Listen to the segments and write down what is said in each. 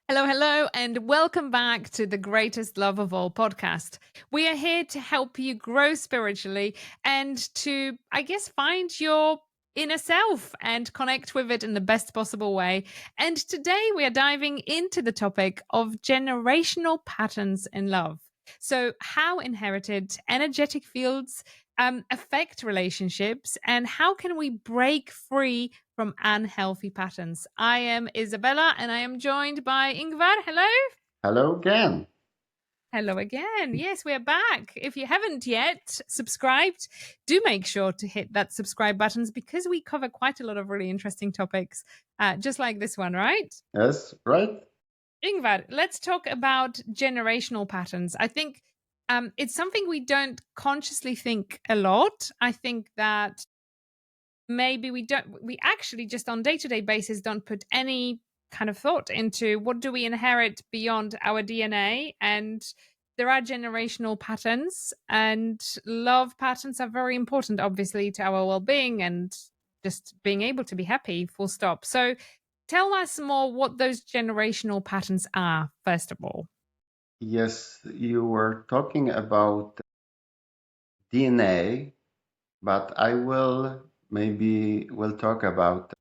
Hello, hello, and welcome back to the Greatest Love of All podcast. We are here to help you grow spiritually and to, I guess, find your inner self and connect with it in the best possible way. And today we are diving into the topic of generational patterns in love. So, how inherited energetic fields affect relationships, and how can we break free from unhealthy patterns? I am Izabela and I am joined by Ingvar. Hello. Hello again. Hello again. Yes, we're back. If you haven't yet subscribed, do make sure to hit that subscribe buttons because we cover quite a lot of really interesting topics, just like this one, right? Yes, right? Ingvar, let's talk about generational patterns. I think it's something we don't consciously think a lot. I think that maybe we actually just on day-to-day basis don't put any kind of thought into what do we inherit beyond our DNA. And there are generational patterns, and love patterns are very important obviously to our well-being and just being able to be happy, full stop. So tell us more what those generational patterns are, first of all. Yes, you were talking about DNA, but I will talk about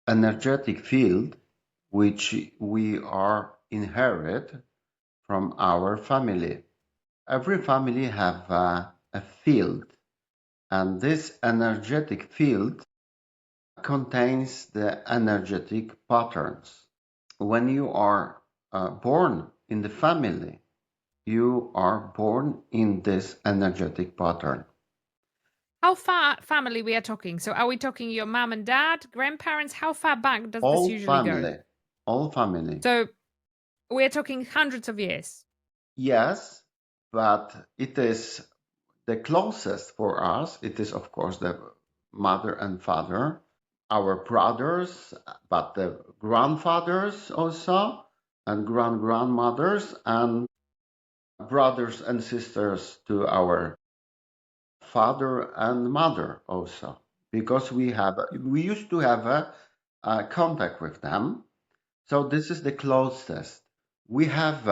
energetic field which we are inherit from our family. Every family have a field, and this energetic field contains the energetic patterns. When you are born in the family, you are born in this energetic pattern. How far family we are talking? So are we talking your mom and dad, grandparents? How far back does this All usually go? family, all family. So we're talking hundreds of years. Yes, but it is the closest for us. It is, of course, the mother and father, our brothers, but the grandfathers also, and grandmothers, and brothers and sisters to our father and mother also, because we used to have a contact with them. So this is the closest we have.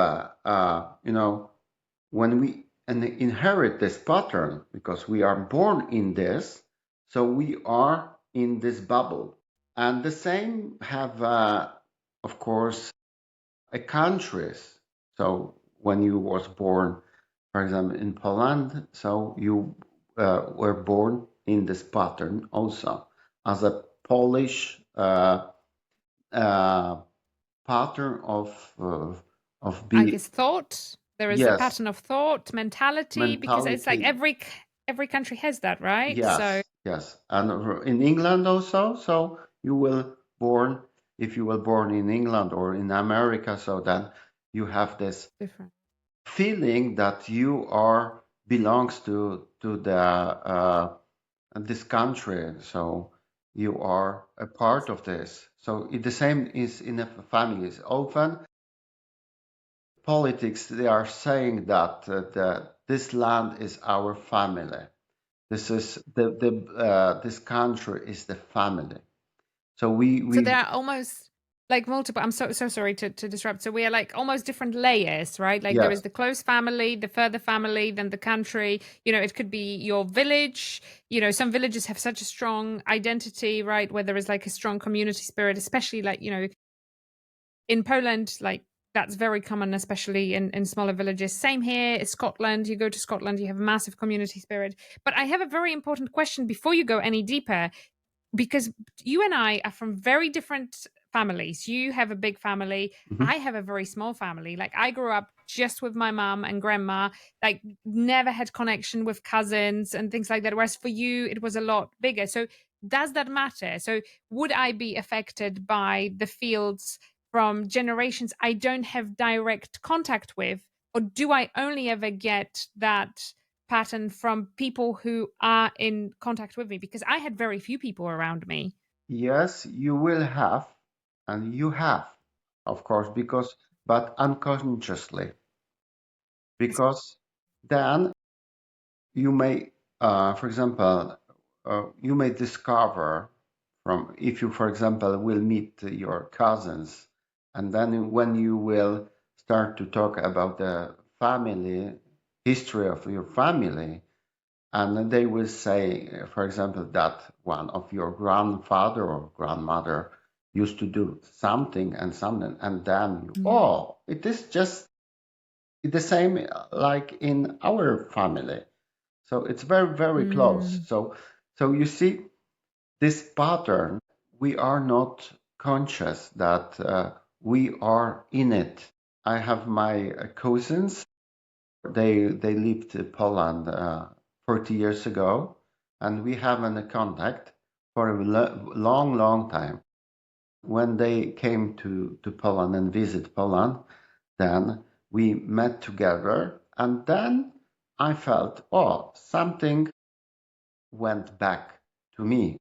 When we inherit this pattern, because we are born in this, so we are in this bubble. And the same have, of course, a countries. So when you was born, for example, in Poland, so you were born in this pattern also as a Polish pattern of I be guess thought. There is a yes pattern of thought, mentality, because it's like mentality. every country has that, right? So Yes, yes, and in England also. So you will born if you were born in England or in America. So then you have this different. feeling that you are belongs to the this country, so you are a part of this. So the same is in the families. Often politics, they are saying that this land is our family. This is this country is the family. So So we there are almost like multiple. I'm so sorry to disrupt. So we are like almost different layers, right? Like there yes, is the close family, the further family, then the country. It could be your village. Some villages have such a strong identity, right? Where there is like a strong community spirit, especially like in Poland, like that's very common, especially in smaller villages. Same here in Scotland. You go to Scotland, you have a massive community spirit. But I have a very important question before you go any deeper, because you and I are from very different families. You have a big family. mhm. I have a very small family. Like I grew up just with my mom and grandma, like never had connection with cousins and things like that. Whereas for you, it was a lot bigger. So does that matter? So would I be affected by the fields from generations I don't have direct contact with? Or do I only ever get that pattern from people who are in contact with me? Because I had very few people around me. Yes, you will have, and you have, of course, because but unconsciously, because then you may, for example, you may discover from if you, for example, will meet your cousins And then when you will start to talk about the family, history of your family, and they will say, for example, that one of your grandfather or grandmother used to do something and something, and then you, Yeah. oh, it is just the same like in our family. So it's very, very close. Mm. So you see this pattern, we are not conscious that we are in it. I have my cousins. They lived in Poland 40 years ago, and we haven't a contact for a long, long time. When they came to Poland and visit Poland, then we met together, and then I felt, oh, something went back to me.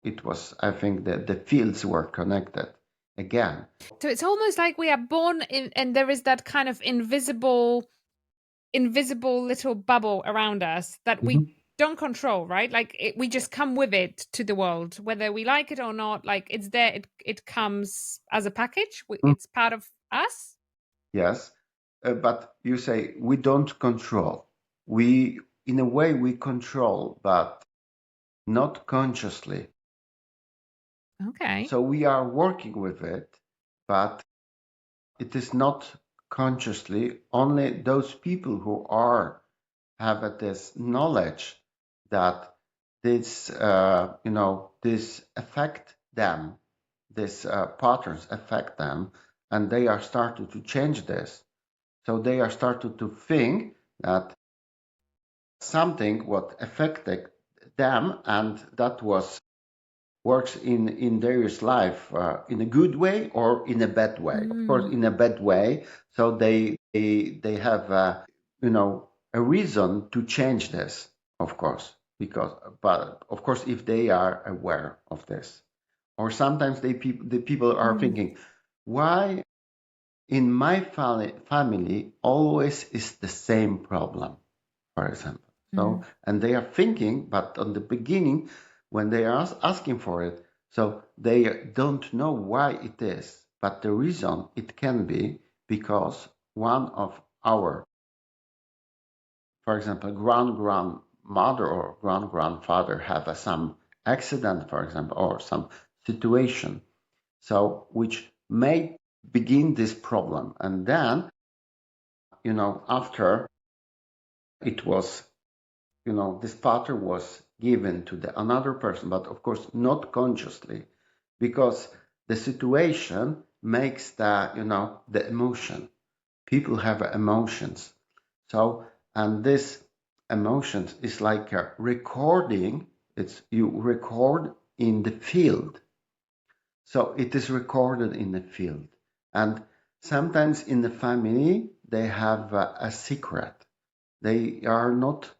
It was, I think, that the fields were connected again. So it's almost like we are born in, and there is that kind of invisible little bubble around us that we Mhm. don't control, right? Like we just come with it to the world, whether we like it or not. Like it's there. It comes as a package. Mm. It's part of us. Yes, but you say we don't control. We, in a way, we control, but not consciously. Okay. So we are working with it, but it is not consciously. Only those people who are have this knowledge that this, this affect them, these patterns affect them, and they are starting to change this. So they are starting to think that something what affected them, and that was works in their life in a good way or in a bad way. Of course, Mm, in a bad way. So they have a reason to change this. Of course, because but of course if they are aware of this, or sometimes the people are mm, thinking, why in my family always is the same problem, for example. So, mm, and they are thinking, but on the beginning, when they are asking for it, so they don't know why it is. But the reason it can be because one of our, for example, grandmother or grandfather have some accident, for example, or some situation, so which may begin this problem, and then after it was this pattern was given to the another person, but of course not consciously, because the situation makes the emotion. People have emotions, so and this emotions is like a recording. It's you record in the field, so it is recorded in the field, and sometimes in the family they have a secret. They are not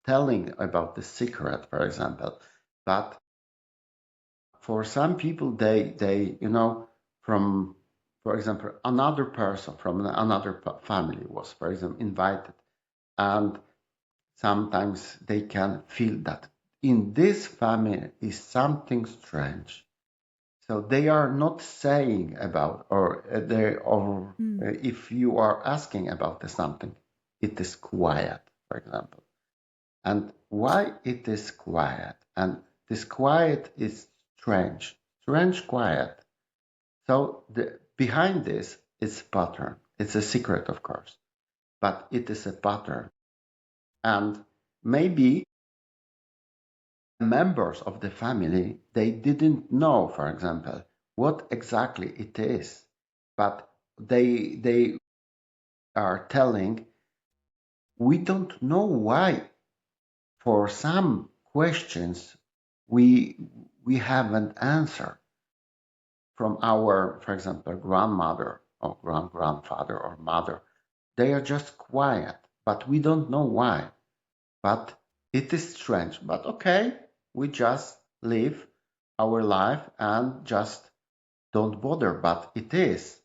telling about the secret, for example, but for some people, they from, for example, another person from another family was, for example, invited, and sometimes they can feel that in this family is something strange. So they are not saying about, or mm, if you are asking about something, it is quiet, for example. And why it is quiet? And this quiet is strange, strange quiet. So behind this is pattern. It's a secret, of course, but it is a pattern. And maybe members of the family, they didn't know, for example, what exactly it is, but they are telling, we don't know why. For some questions, we we haven't answered from our, for example, grandmother or grandfather or mother. They are just quiet, but we don't know why. But it is strange. But okay, we just live our life and just don't bother. But it is,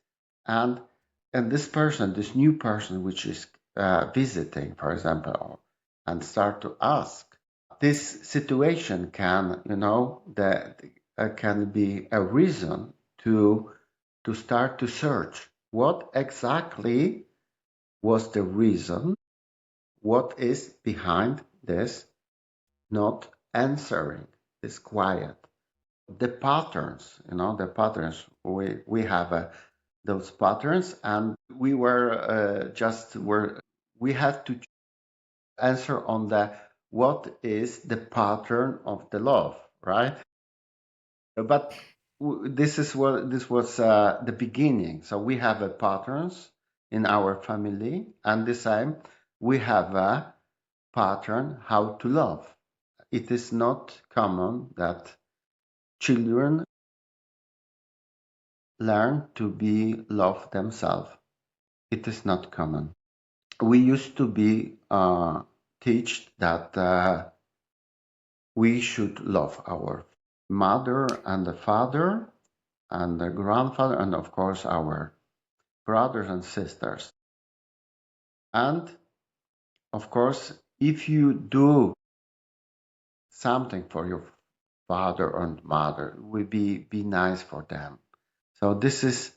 and this person, this new person, which is visiting, for example, and start to ask. This situation can, that can be a reason to to start to search what exactly was the reason, what is behind this not answering, this quiet. The patterns, the patterns, we have those patterns, and we had to answer on the what is the pattern of the love, right? But this was the beginning. So we have a patterns in our family, and the same we have a pattern how to love. It is not common that children learn to be love themselves. It is not common. We used to be taught that we should love our mother and the father and the grandfather and of course our brothers and sisters. And of course, if you do something for your father and mother, it will be nice for them. So this is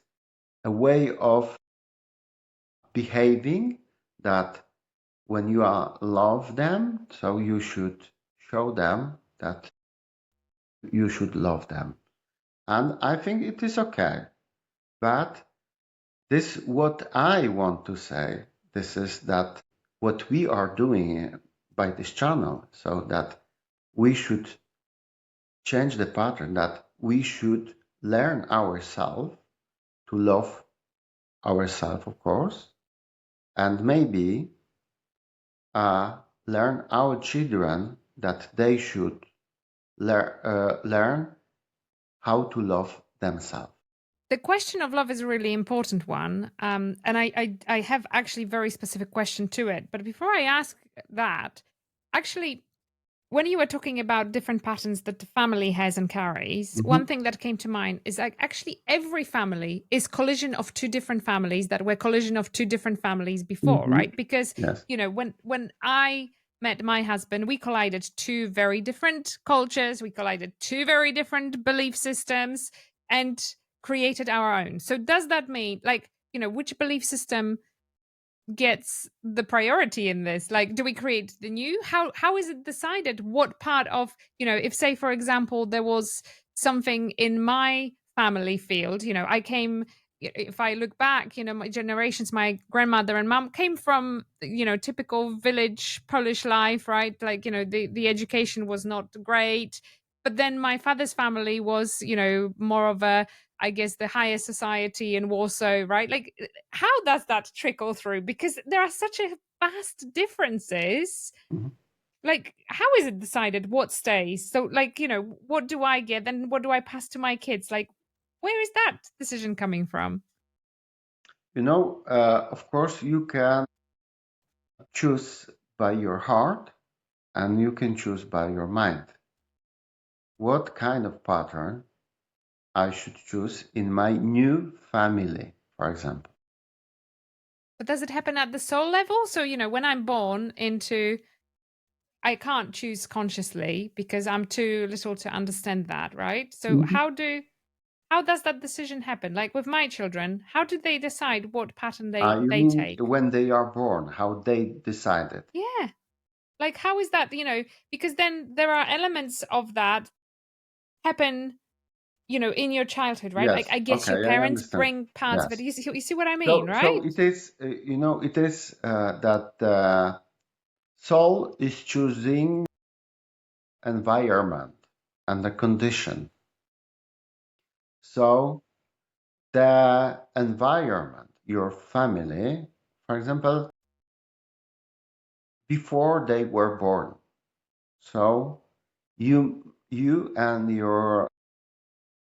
a way of behaving that when you are love them, so you should show them that you should love them. And I think it is okay. But this what I want to say, this is that what we are doing by this channel, so that we should change the pattern, that we should learn ourselves to love ourselves, of course, and maybe learn our children that they should learn how to love themselves. The question of love is a really important one. And I have actually very specific question to it. But before I ask that, actually, when you were talking about different patterns that the family has and carries, one thing that came to mind is like actually every family is collision of two different families that were collision of two different families before, Mm-hmm. right? Because Yes. when I met my husband, we collided two very different cultures, we collided two very different belief systems, and created our own. So does that mean like, which belief system gets the priority in this? Like, do we create the new? How is it decided what part of, if say for example there was something in my family field, I came, if I look back, my generations, my grandmother and mom came from, typical village Polish life, right? Like, the education was not great. But then my father's family was, more of a, I guess, the higher society in Warsaw, right? Like, how does that trickle through? Because there are such a vast differences. Mhm. Like, how is it decided what stays? So, like, what do I get? Then what do I pass to my kids? Like, where is that decision coming from? Of course, you can choose by your heart and you can choose by your mind. What kind of pattern I should choose in my new family, for example? But does it happen at the soul level? So, when I'm born into, I can't choose consciously because I'm too little to understand that, right? So, Mhm. how does that decision happen? Like with my children, how do they decide what pattern You they mean take? when they are born, how they decided? Yeah. Like how is that, because then there are elements of that happen, in your childhood, right? Like Yes. I guess Okay, your I parents understand. bring parts of it. Yes. You see what I mean, So right? it is, it is that soul is choosing environment and the condition. So the environment, your family, for example, before they were born. So you and your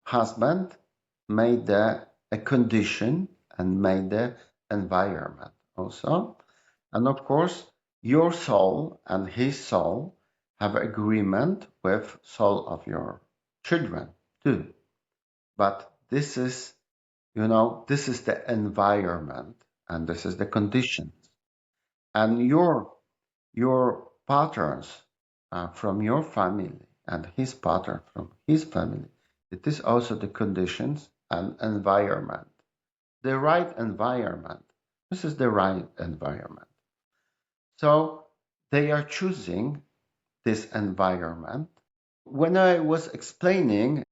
husband made a condition and made the environment also. And of course, your soul and his soul have agreement with soul of your children too. But this is the environment and this is the conditions. And your patterns from your family and his pattern from his family, it is also the conditions and environment. the right environment. This is the right environment. So they are choosing this environment. When I was explaining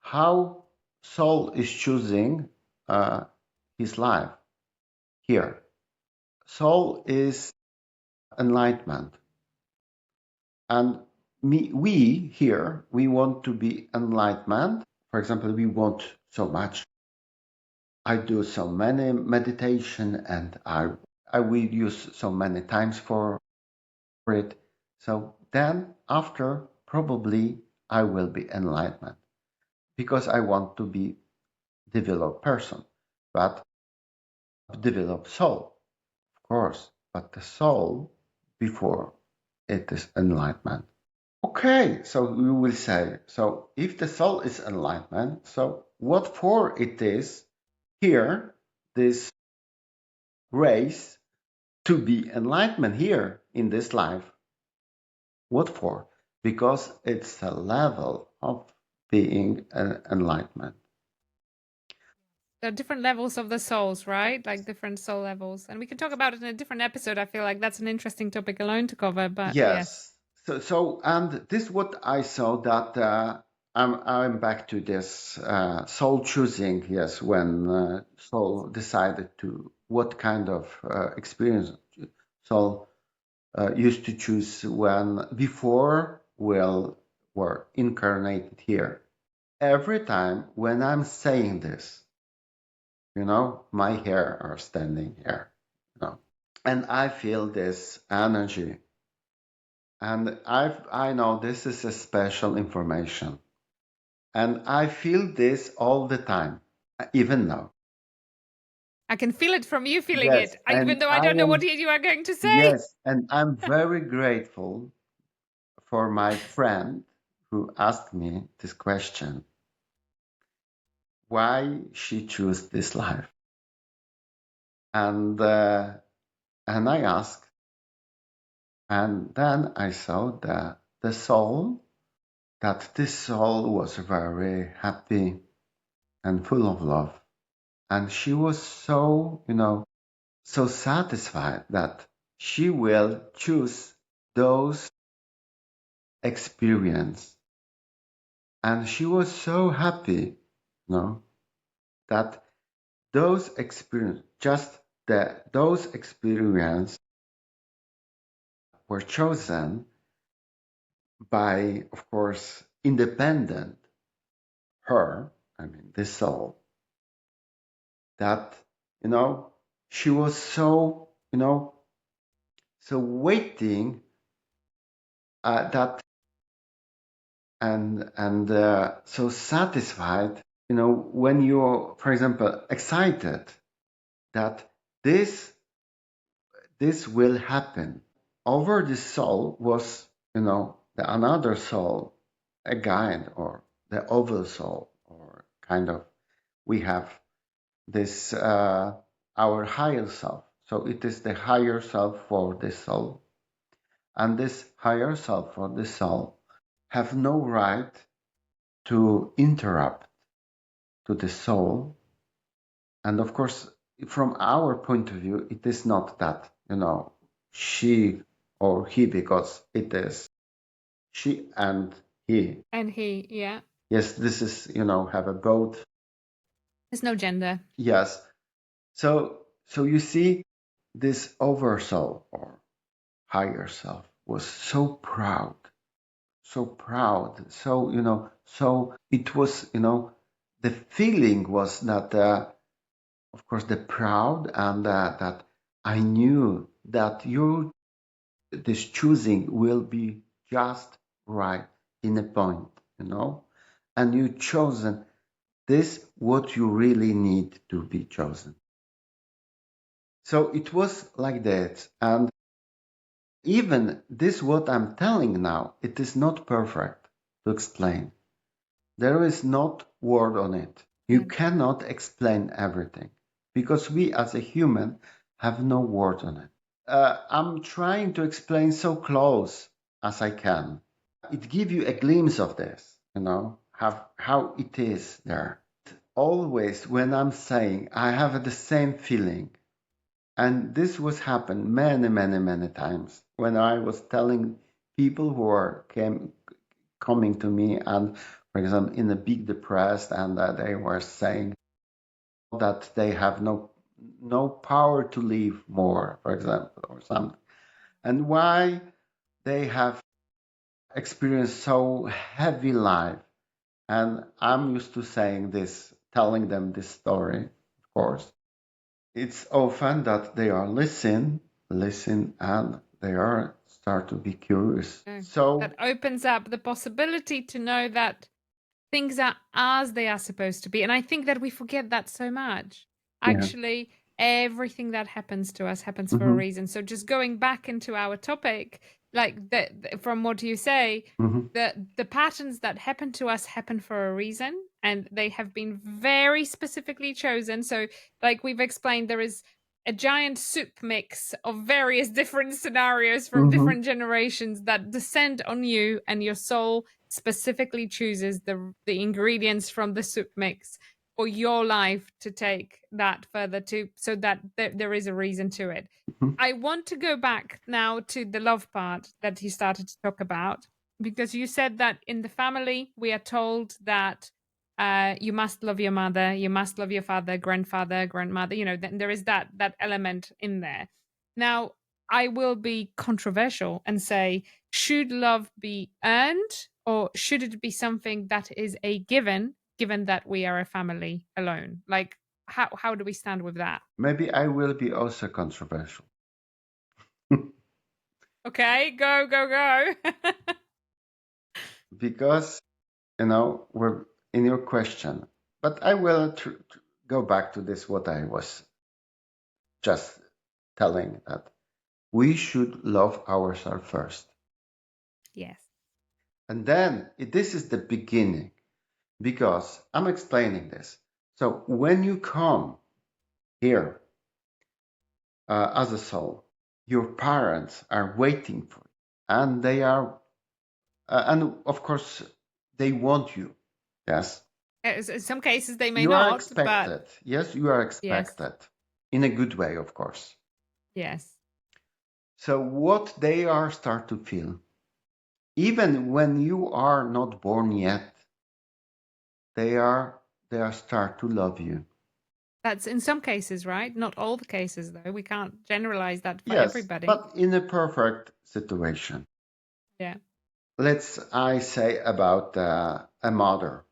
how soul is choosing his life here, soul is enlightenment. And we here, we want to be enlightenment. For example, we want so much. I do so many meditation and I will use so many times for it. So then after, probably I will be enlightenment because I want to be developed person, but develop soul, of course, but the soul before it is enlightenment. Okay, so we will say, so if the soul is enlightenment, so what for it is here, this race to be enlightenment here in this life? What for? Because it's a level of being an enlightenment. There are different levels of the souls, right? Like different soul levels. And we can talk about it in a different episode. I feel like that's an interesting topic alone to cover, but yes. Yes. So and this is what I saw that I'm back to this soul choosing. Yes, when soul decided to what kind of experience soul used to choose when before were incarnated here. Every time when I'm saying this, my hair are standing here, and I feel this energy. And I know this is a special information. And I feel this all the time, even now. I can feel it from you feeling Yes, it, and even though I don't know what you are going to say. yes, and I'm very grateful for my friend who asked me this question, why she chose this life. And I asked, and then I saw that this soul was very happy and full of love. And she was so, so satisfied that she will choose those experience. And she was so happy, that those experience, just that those experience were chosen by, of course, independent her, I mean, the soul, that, she was so, so waiting that and so satisfied, when you're, for example, excited that this will happen. Over the soul was, another soul, a guide, or the oval soul, or kind of, we have this our higher self. So it is the higher self for the soul, and this higher self for the soul have no right to interrupt to the soul. And of course, from our point of view, it is not that, she or he, because it is she and he. And he, yeah. Yes, this is, have a both. There's no gender. Yes. So you see, this oversoul or higher self was so proud, so proud. So, so it was, the feeling was that, of course, the proud and that I knew that this choosing will be just right in a point, and you chosen this what you really need to be chosen. So it was like that, and even this what I'm telling now, it is not perfect to explain. There is not word on it. You cannot explain everything because we as a human have no word on it. I'm trying to explain so close as I can. It gives you a glimpse of this, how it is there. always when I'm saying I have the same feeling, and this was happened many, many, many times when I was telling people who coming to me and, for example, in a big depressed, and they were saying that they have no power to live more, for example, or something, and why they have experienced so heavy life. And I'm used to saying this, telling them this story, of course. It's often that they are listen, and they are start to be curious. No. That So, opens up the possibility to know that things are as they are supposed to be. And I think that we forget that so much. yeah. Actually, everything that happens to us happens for a Hmm. reason. So just going back into our topic, like from what you say, Hmm. the patterns that happen to us happen for a reason, and they have been very specifically chosen. So like we've explained, there is a giant soup mix of various different scenarios from Hmm. different generations that descend on you, and your soul specifically chooses the ingredients from the soup mix for your life to take that further to, so that there is a reason to it. Hmm. I want to go back now to the love part that you started to talk about, because you said that in the family we are told that you must love your mother, you must love your father, grandfather, grandmother. There is that element in there. Now, I will be controversial and say, should love be earned, or should it be something that is a given that we are a family alone? Like, how do we stand with that? Maybe I will be also controversial Okay, go, go, go. because we're in your question, but I will go back to this what I was just telling, that we should love ourselves first, Yes. and then this is the beginning, because I'm explaining this. So when you come here as a soul, your parents are waiting for you, and they are, and of course, they want you. Yes, In some cases, they may you are not, but expected. Yes, you are yes, expected in a good way, of course. yes. So what they are start to feel, even when you are not born yet, they are they are start to love you. That's in some cases, right? Not all the cases, though. We can't generalize that for Yes, everybody. but in a perfect situation. Yeah. Let's I say about a mother.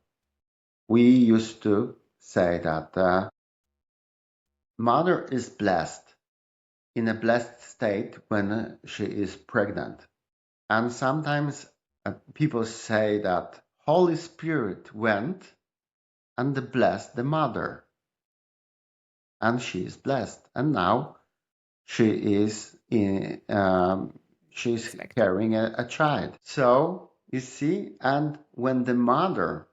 We used to say that mother is blessed, in a blessed state when she is pregnant. And sometimes people say that Holy Spirit went and blessed the mother, and she is blessed. And now she is she's Expecting. carrying a child. So you see, and when the mother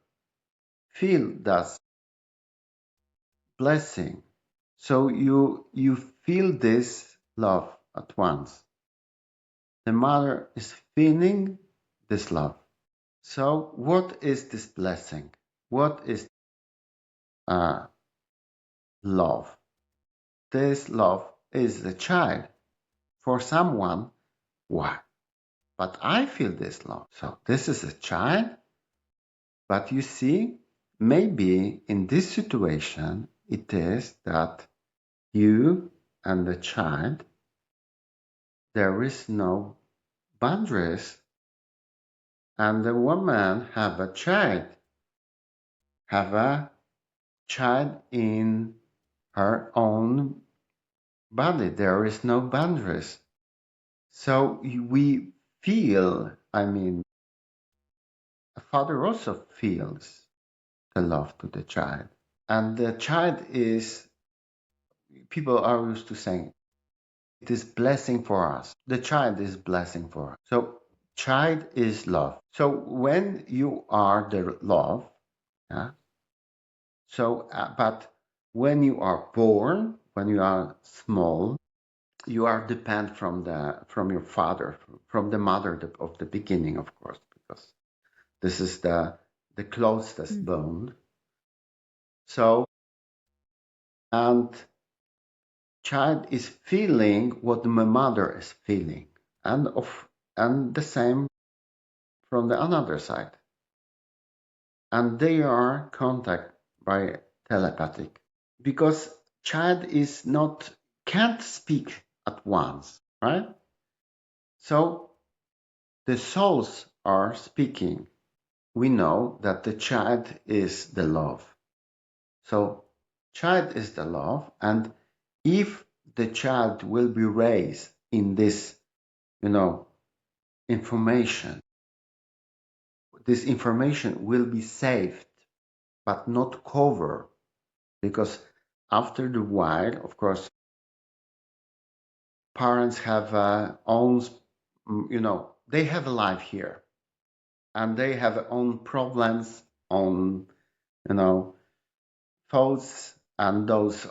feel that blessing, so you feel this love at once. The mother is feeling this love. So what is this blessing? What is uh, love? This love is the child. For someone, why? But I feel this love. So this is a child. But you see, maybe in this situation, it is that you and the child, there is no boundaries, and the woman have a child in her own body. There is no boundaries. So we feel, I mean, a father also feels the love to the child. And the child is, people are used to saying, it is blessing for us. The child is blessing for us. So child is love. So when you are the love, yeah, so, but when you are born, when you are small, you are dependent from your father, from the mother of the beginning, of course, because this is the closest Mm. bond. So, and child is feeling what the mother is feeling, and the same from the another side, and they are contact by telepathic because child is not can't speak at once, right? So the souls are speaking. We know that the child is the love. So child is the love, and if the child will be raised in this, you know, information, this information will be saved, but not covered, because after the while, of course, parents have own, they have a life here, and they have own problems, own, you know, thoughts, and those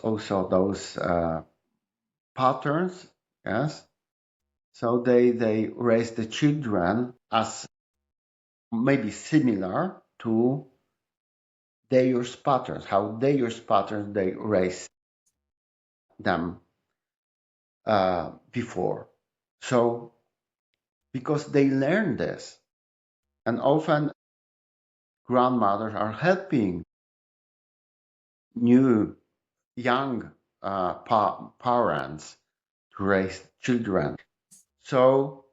patterns, yes. So they raise the children as maybe similar to their patterns, how their patterns they raise them before. So because they learn this, and often grandmothers are helping new young parents to raise children. So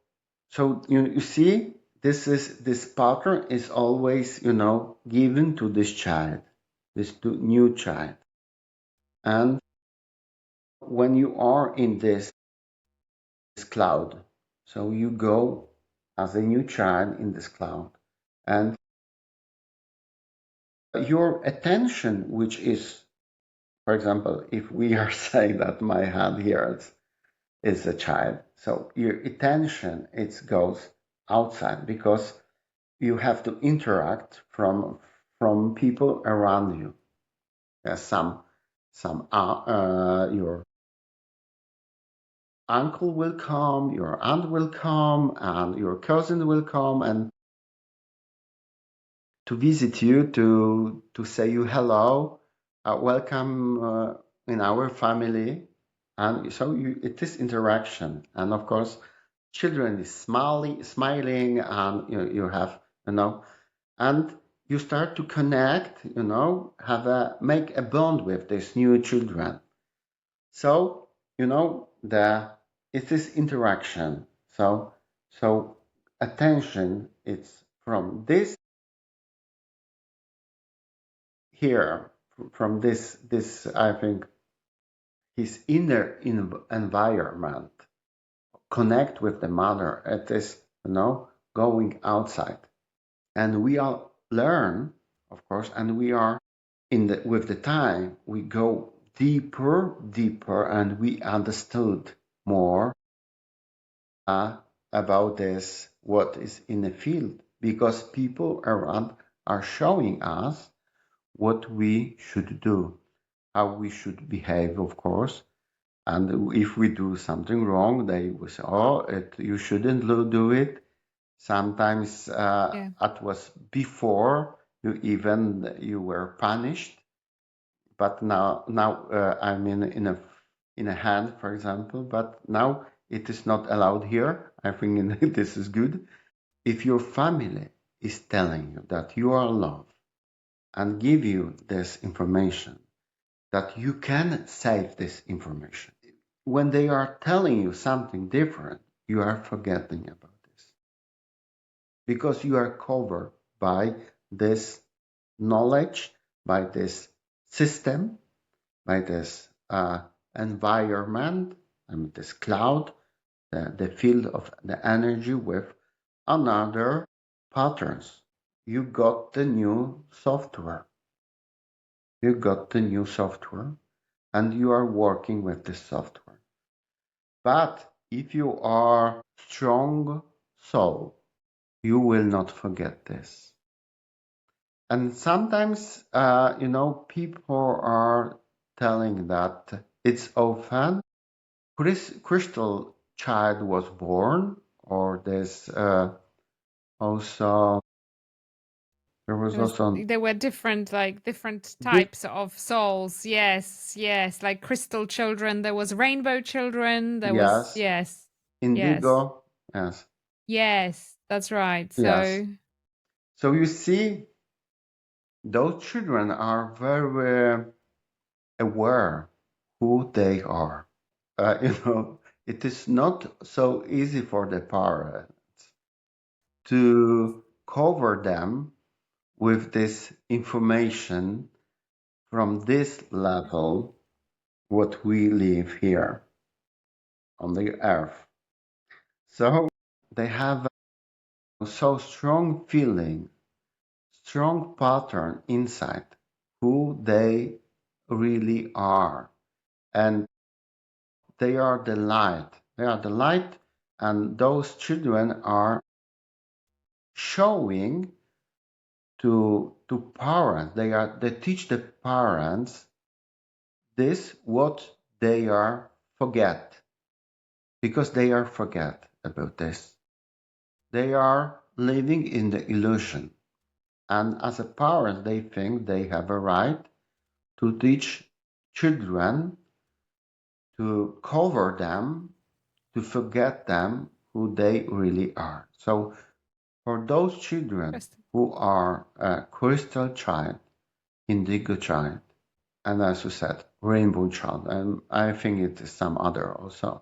you see, this pattern is always given to this child, this new child, and when you are in this cloud, so you go as a new child in this cloud, and your attention, which is, for example, if we are saying that my hand here is a child, so your attention it goes outside because you have to interact from people around you. Your uncle will come, your aunt will come, and your cousin will come and to visit you, to say you hello, welcome in our family, and so it is interaction, and of course, children is smiling, and you have and you start to connect, have a make a bond with these new children. So the it is interaction. So attention, it's from this here, from this I think his inner environment, connect with the mother. It is going outside, and we all learn, of course, and we are with the time we go deeper, and we understood more about this, what is in the field, because people around are showing us what we should do, how we should behave, of course. And if we do something wrong, they will say, "Oh, you shouldn't do it." Sometimes Yeah. it was before you were punished, but now I'm in a hand, for example. But now it is not allowed here. I think this is good. If your family is telling you that you are loved and give you this information, that you can save this information. When they are telling you something different, you are forgetting about this because you are covered by this knowledge, by this system, by this environment, and this cloud, the field of the energy with another patterns. You got the new software. You got the new software, and you are working with this software. But if you are strong soul, you will not forget this. And sometimes, people are telling that it's often crystal child was born, or there's also There was also There were different, like different this, types of souls. Yes, yes, like crystal children. There was rainbow children. There was, yes, yes, yes, indigo, yes, yes. That's right. yes. So So you see, those children are very aware who they are. You know, it is not so easy for the parents to cover them with this information from this level, what we live here on the earth. So they have a so strong feeling, strong pattern inside who they really are. And they are the light. They are the light, and those children are showing to parents. They teach the parents this what they are forget because they are forget about this. They are living in the illusion, and as a parent, they think they have a right to teach children to cover them, to forget them who they really are. So for those children interesting. who are a crystal child, indigo child, and as you said, rainbow child, and I think it is some other also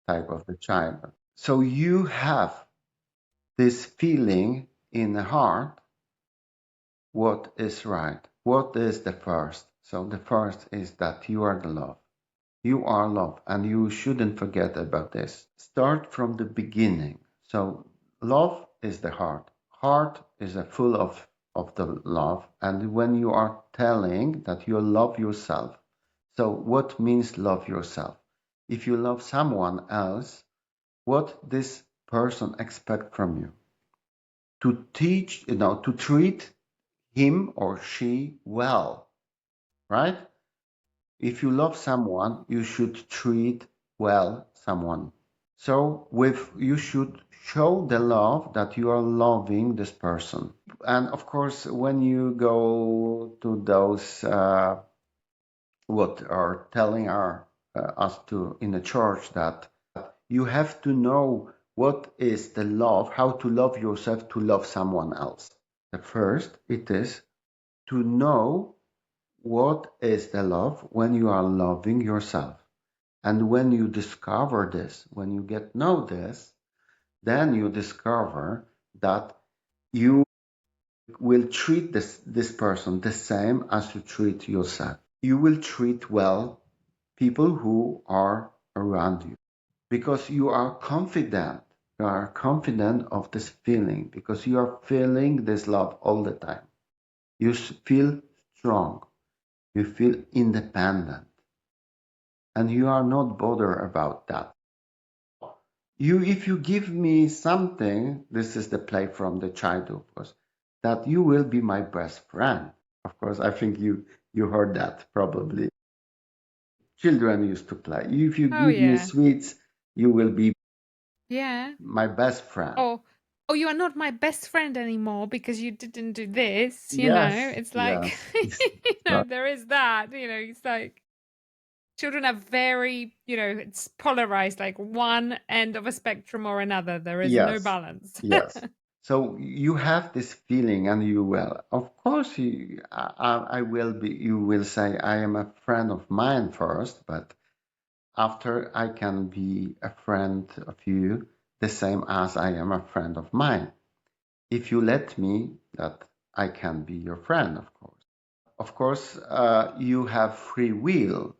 type of the child. So you have this feeling in the heart, what is right, what is the first. So the first is that you are the love. You are love, and you shouldn't forget about this. Start from the beginning. So love is the heart. Heart is full of the love. And when you are telling that you love yourself, so what means love yourself? If you love someone else, what this person expect from you? To teach, to treat him or she well, right? If you love someone, you should treat well someone. So with you should show the love that you are loving this person. And of course, when you go to those what are telling us to in the church that you have to know what is the love, how to love yourself to love someone else. The first, it is to know what is the love when you are loving yourself. And when you discover this, when you get know this, then you discover that you will treat this person the same as you treat yourself. You will treat well people who are around you because you are confident. You are confident of this feeling because you are feeling this love all the time. You feel strong. You feel independent. And you are not bothered about that. If you give me something, this is the play from the childhood, of course, that you will be my best friend. Of course, I think you heard that probably. Children used to play. If you Oh give me yeah, sweets, you will be yeah. my best friend. Oh, oh, you are not my best friend anymore because you didn't do this. Yes, It's like, yes. there is that. It's like children are very, it's polarized, like one end of a spectrum or another. There is no Yes, balance. yes. So you have this feeling, and you will, of course, I will be. You will say, "I am a friend of mine first, but after I can be a friend of you, the same as I am a friend of mine. If you let me, that I can be your friend, of course. Of course, you have free will,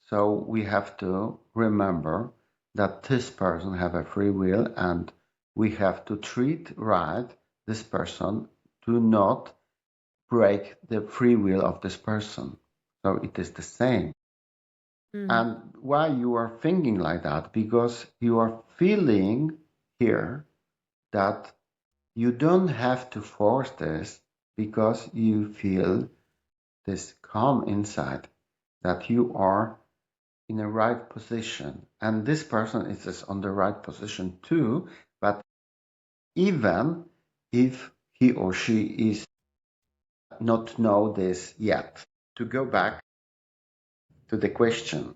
so we have to remember that this person have a free will, and we have to treat right this person to not break the free will of this person. So it is the same. Mm, And why you are thinking like that? Because you are feeling here that you don't have to force this because you feel this calm inside that you are in the right position. And this person is just on the right position too. But even if he or she is not know this yet. To go back to the question,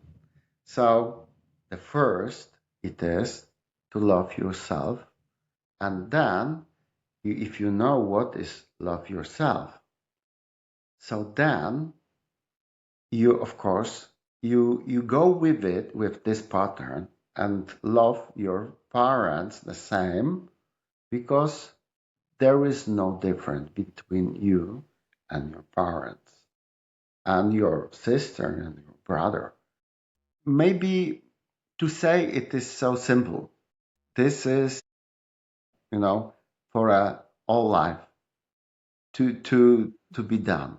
so the first it is to love yourself, and then if you know what is love yourself, so then you of course you go with it with this pattern and love your parents the same because there is no difference between you and your parents and your sister and your brother. Maybe to say it is so simple. This is, for a all life to be done.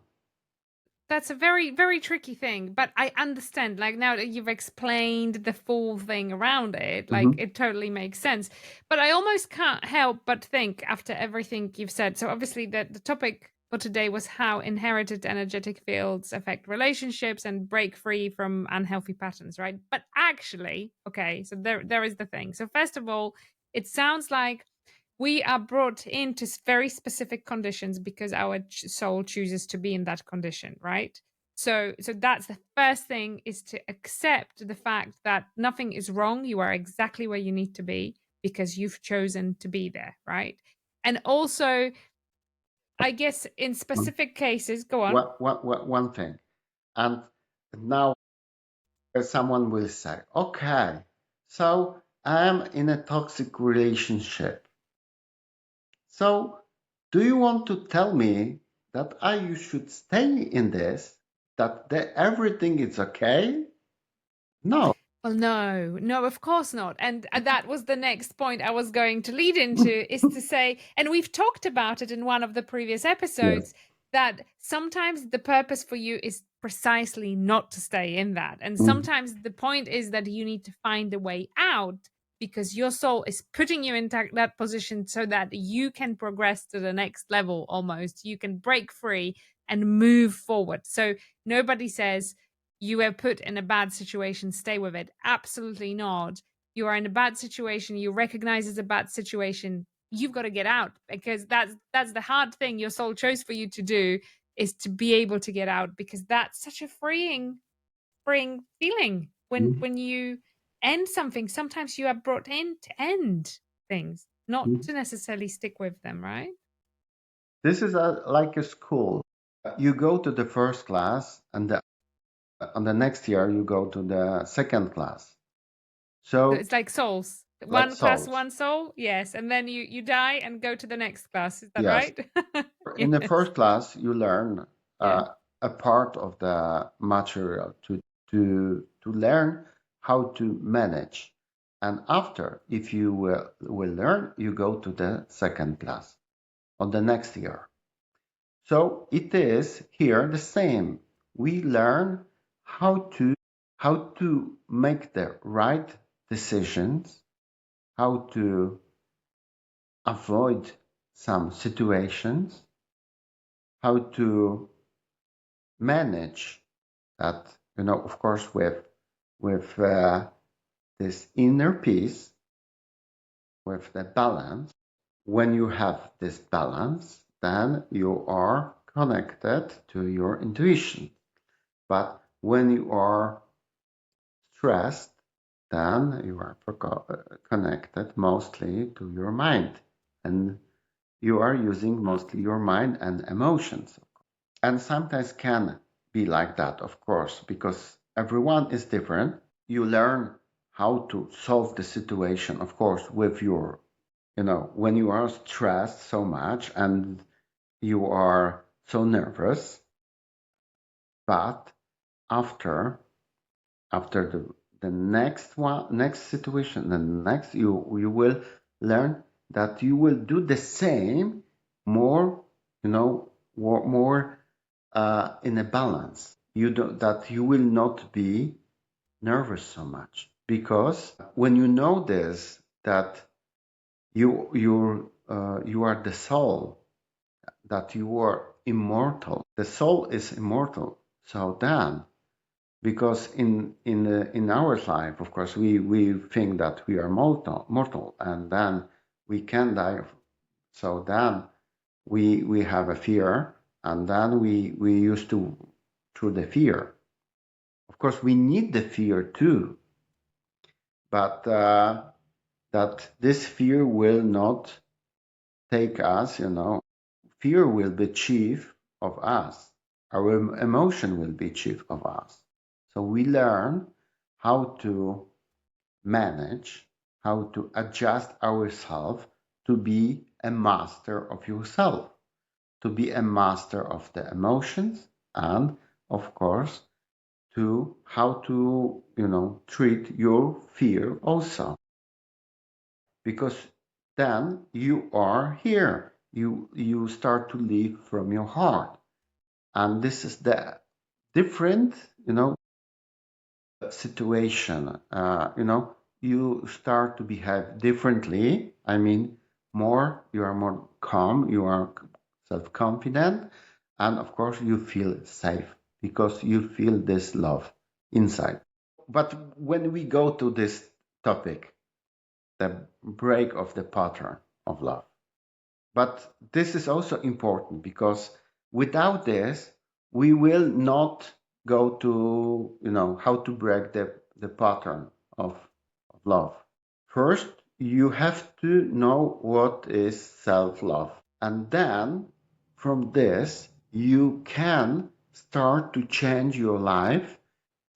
That's a very, very tricky thing, but I understand. Like now that you've explained the full thing around it, like Hmm. it totally makes sense. But I almost can't help but think after everything you've said. So obviously the topic for today was how inherited energetic fields affect relationships and break free from unhealthy patterns, right? But actually, okay, so there is the thing. So first of all, it sounds like we are brought into very specific conditions because our soul chooses to be in that condition, right? So that's the first thing, is to accept the fact that nothing is wrong. You are exactly where you need to be because you've chosen to be there, right? And also, I guess in specific cases, go on. One thing, and now someone will say, okay, so I'm in a toxic relationship. So do you want to tell me that I should stay in this, that everything is okay? No. Well, no, no, of course not. And that was the next point I was going to lead into, is to say, and we've talked about it in one of the previous Yes. episodes, that sometimes the purpose for you is precisely not to stay in that. And Mhm. sometimes the point is that you need to find a way out because your soul is putting you in that position so that you can progress to the next level almost. You can break free and move forward. So nobody says, you were put in a bad situation, stay with it. Absolutely not. You are in a bad situation, you recognize it's a bad situation, you've got to get out, because that's the hard thing your soul chose for you to do, is to be able to get out, because that's such a freeing feeling Mhm. when you end something. Sometimes you are brought in to end things, not Mhm. to necessarily stick with them, right? This is like a school. You go to the first class, and on the next year you go to the second class. So So, it's like souls. like One class, souls. one soul. Yes, and then you die and go to the next class. Is that Yes. right? In the Yes. first class, you learn Yeah. a part of the material to learn how to manage. And after, if you will learn, you go to the second class on the next year. So it is here the same. We learn how to make the right decisions, how to avoid some situations, how to manage that, of course, with this inner peace, with the balance. When you have this balance, then you are connected to your intuition. But when you are stressed, then you are connected mostly to your mind, and you are using mostly your mind and emotions. And sometimes can be like that, of course, because everyone is different. You learn how to solve the situation, of course, with your, when you are stressed so much and you are so nervous. But after the next situation, the next, you will learn that you will do the same, more, more in a balance. You don't that you will not be nervous so much, because when you know this, that you are the soul, that you are immortal. The soul is immortal. So then, because in our life, of course, we think that we are mortal, and then we can die. So then we have a fear, and then we used to through the fear. Of course, we need the fear too, but that this fear will not take us, fear will be chief of us. Our emotion will be chief of us. So we learn how to manage, how to adjust ourselves to be a master of yourself, to be a master of the emotions, and of course, to how to, treat your fear also. Because then you are here. You start to live from your heart. And this is the different, situation. You start to behave differently. I mean, you are more calm, you are self-confident, and of course you feel safe because you feel this love inside. But when we go to this topic, the break of the pattern of love. But this is also important because without this, we will not go to, how to break the pattern of love. First, you have to know what is self-love. And then from this, you can start to change your life.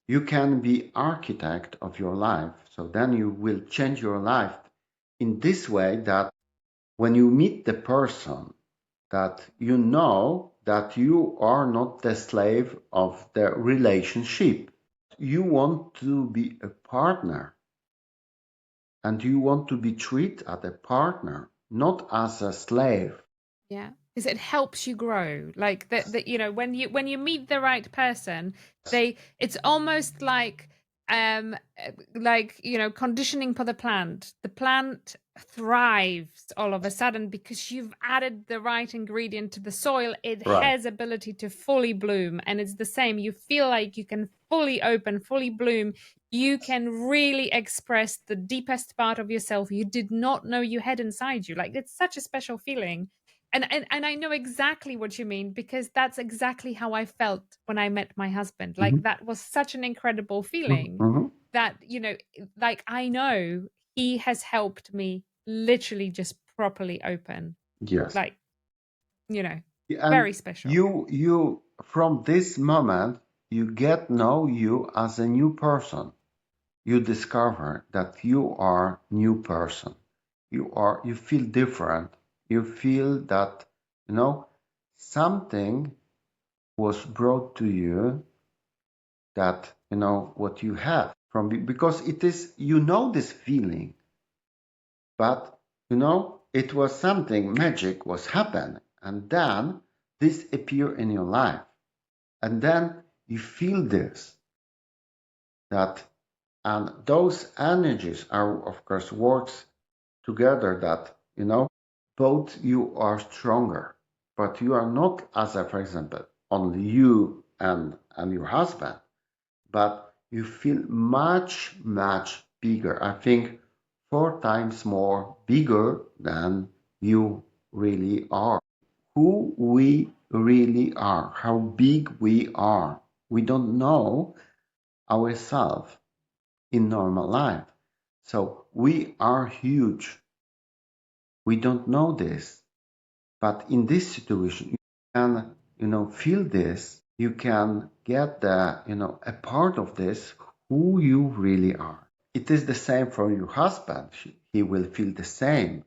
You can be architect of your life. So then you will change your life in this way that when you meet the person that you know that you are not the slave of the relationship. You want to be a partner and you want to be treated as a partner, not as a slave. Yeah, because it helps you grow. Like that, when you meet the right person, it's almost like conditioning for the plant. The plant thrives all of a sudden because you've added the right ingredient to the soil. It Right. has ability to fully bloom, and it's the same. You feel like you can fully open, fully bloom. You can really express the deepest part of yourself you did not know you had inside you. Like it's such a special feeling. And I know exactly what you mean because that's exactly how I felt when I met my husband. Like Mhm. that was such an incredible Mhm. feeling Mhm. that, like I know he has helped me literally just properly open. Yes. Like, you know, very And special. you from this moment you get know you as a new person. You discover that you are new person. You feel different. You feel that you know something was brought to you that what you have from because it is this feeling, but it was something magic was happened, and then this appear in your life, and then you feel this that, and those energies are of course works together that both you are stronger, but you are not as a, for example, only you and your husband, but you feel much bigger. I think 4 times more bigger than you really are. Who we really are, how big we are. We don't know ourselves in normal life. So we are huge. We don't know this. But in this situation, you can, feel this. You can get a part of this, who you really are. It is the same for your husband. He will feel the same.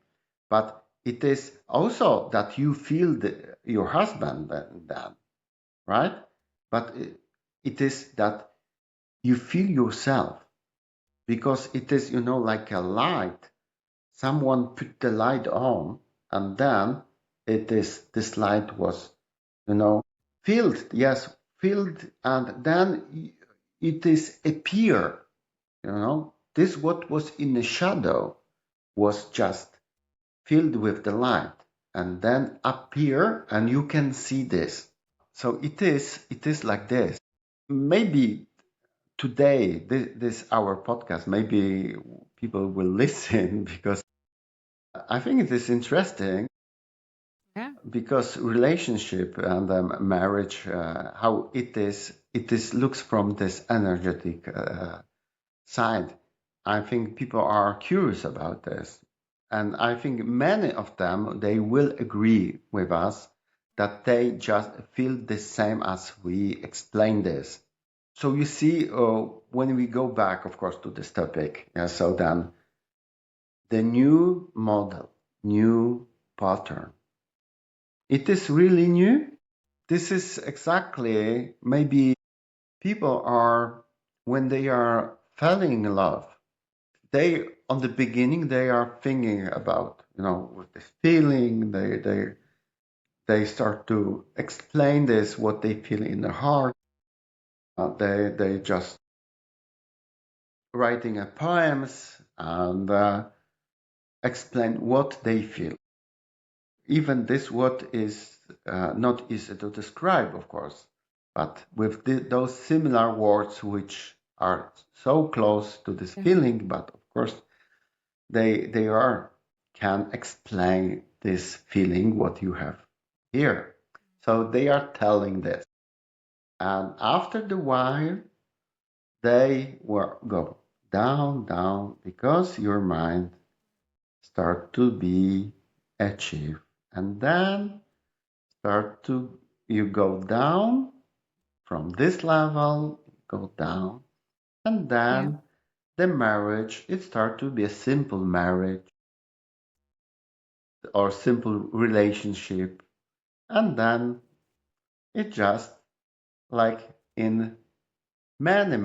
But it is also that you feel your husband then, right? But it is that you feel yourself because it is, like a light. Someone put the light on, and then this light was, you know, filled, yes, filled, and then it is appear, this what was in the shadow was just filled with the light, and then appear, and you can see this. So it is like this. Maybe today, this our podcast, maybe people will listen because I think it is interesting. Yeah. because relationship and marriage, how it is looks from this energetic side. I think people are curious about this, and I think many of them they will agree with us that they just feel the same as we explain this. So you see, when we go back, of course, to this topic, yeah, so then the new model, new pattern, it is really new. This is exactly maybe people are when they are falling in love. They on the beginning they are thinking about with this feeling. They start to explain this what they feel in their heart. They just writing a poems and explain what they feel. Even this what is not easy to describe, of course, but with those similar words which are so close to this Yeah. feeling, but of course they are can explain this feeling what you have here. So they are telling this, and after the while they will go down, down, because your mind start to be achieved, and then start to you go down from this level, go down, and Yeah. then the marriage it start to be a simple marriage or simple relationship, and then it just like in many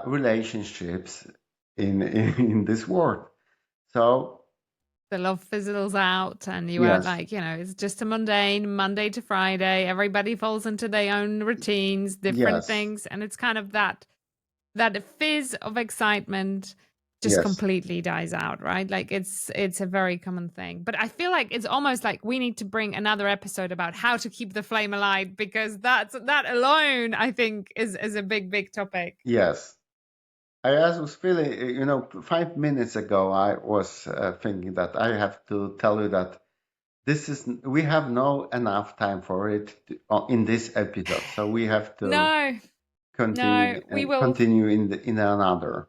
relationships in this world. So The love fizzles out, and you are yes, like, it's just a mundane Monday to Friday. Everybody falls into their own routines, different yes, things, and it's kind of that fizz of excitement just yes, completely dies out, right? Like it's a very common thing. But I feel like it's almost like we need to bring another episode about how to keep the flame alive, because that alone I think is a big topic. yes. I was feeling, 5 minutes ago, I was thinking that I have to tell you that we have no enough time for it in this episode, so we have to No, no, continue we will. continue in another.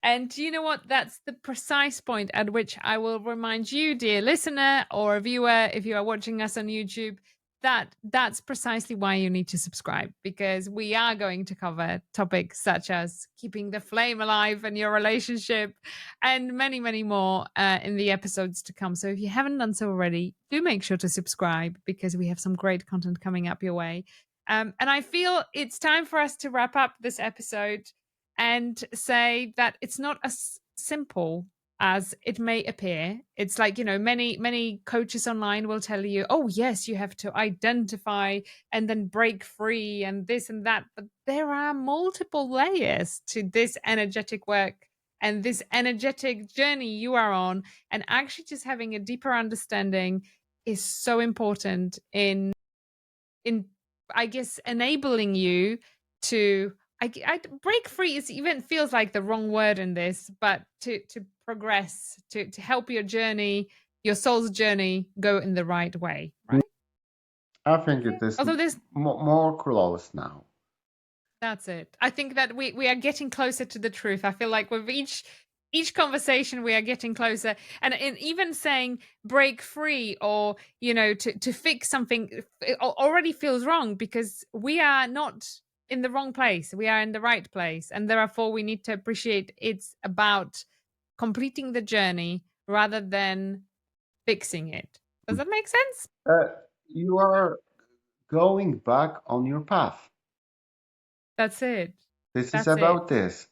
And do you know what? That's the precise point at which I will remind you, dear listener or viewer, if you are watching us on YouTube, that that's precisely why you need to subscribe, because we are going to cover topics such as keeping the flame alive in your relationship and many more in the episodes to come. So if you haven't done so already, do make sure to subscribe, because we have some great content coming up your way. And I feel it's time for us to wrap up this episode and say that it's not as simple as it may appear. It's like, many coaches online will tell you, oh, yes, you have to identify and then break free and this and that. But there are multiple layers to this energetic work and this energetic journey you are on. And actually, just having a deeper understanding is so important in I guess enabling you to break free is even feels like the wrong word in this, but to progress, to help your journey, your soul's journey, go in the right way, right? I think Yeah. it is Although there's more close now. That's it. I think that we are getting closer to the truth. I feel like with each conversation we are getting closer, and in even saying break free, or to fix something, it already feels wrong, because we are not in the wrong place. We are in the right place, and therefore we need to appreciate it's about completing the journey rather than fixing it. Does that make sense? Uh, you are going back on your path. That's it. This is That's it. about this.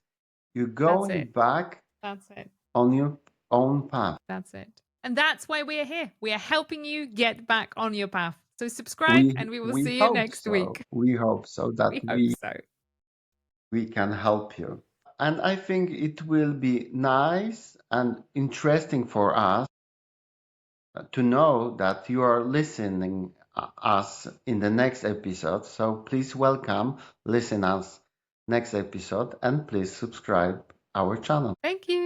You're That's going it. back That's it. on your own path. That's it. And that's why we are here. We are helping you get back on your path. So subscribe, We and we will we see you hope next so. week. We hope so that We hope so. we can help you. And I think it will be nice and interesting for us to know that you are listening us in the next episode. So please listen us next episode, and please subscribe our channel. Thank you.